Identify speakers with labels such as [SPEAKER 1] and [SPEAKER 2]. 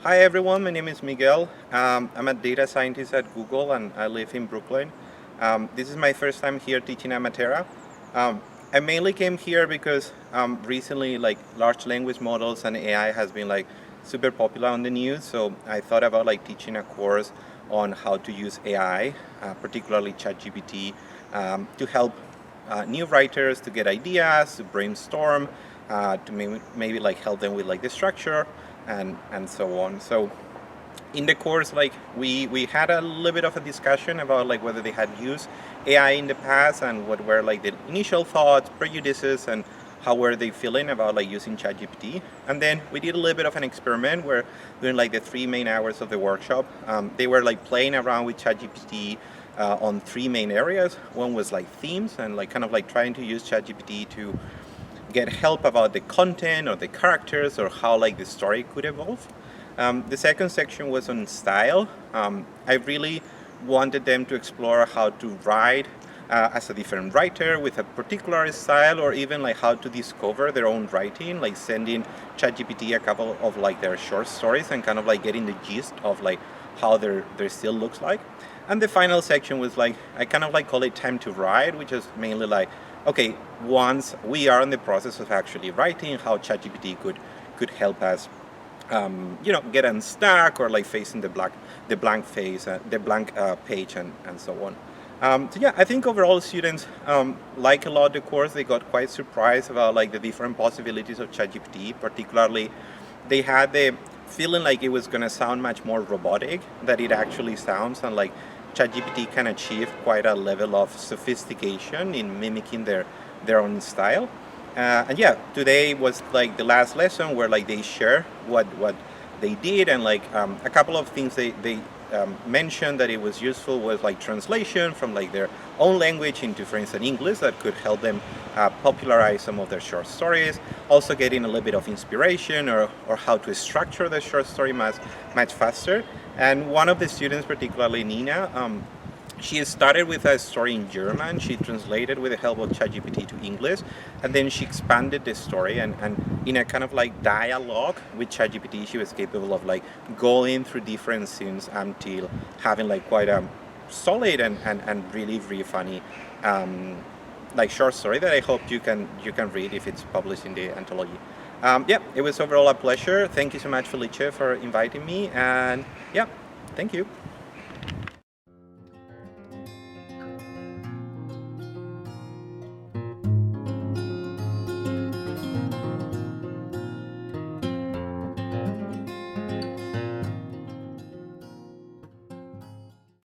[SPEAKER 1] Hi everyone, my name is Miguel. I'm a data scientist at Google and I live in Brooklyn. This is my first time here teaching at Matera. I mainly came here because recently large language models and AI has been super popular on the news. So I thought about teaching a course on how to use AI, particularly ChatGPT, to help new writers to get ideas, to brainstorm, to maybe help them with the structure and so on. So in the course, we had a little bit of a discussion about whether they had used AI in the past and what were the initial thoughts, prejudices, and how were they feeling about using ChatGPT. And then we did a little bit of an experiment where during the 3 main hours of the workshop, they were playing around with ChatGPT on 3 main areas. One was themes and trying to use ChatGPT to get help about the content or the characters or how the story could evolve. The second section was on style. I really wanted them to explore how to write as a different writer with a particular style, or even how to discover their own writing, sending ChatGPT a couple of their short stories and getting the gist of how their still looks like. And the final section was I call it time to write, which is mainly okay, once we are in the process of actually writing, how ChatGPT could help us get unstuck or facing the blank page and so on. So yeah, I think overall students like a lot the course. They got quite surprised about the different possibilities of ChatGPT. Particularly, they had the feeling it was going to sound much more robotic than it actually sounds, and ChatGPT can achieve quite a level of sophistication in mimicking their own style. And yeah, today was the last lesson where they share what they did, and a couple of things they mentioned that it was useful was translation from their own language into, for instance, English, that could help them popularize some of their short stories. Also getting a little bit of inspiration or how to structure the short story much faster. And one of the students, particularly Nina, she started with a story in German. She translated with the help of ChatGPT to English, and then she expanded the story, and in a kind of dialogue with ChatGPT, she was capable of going through different scenes until having quite a solid and really funny short story that I hope you can read if it's published in the anthology. Yeah, it was overall a pleasure. Thank you so much, Felice, for inviting me, and yeah, thank you.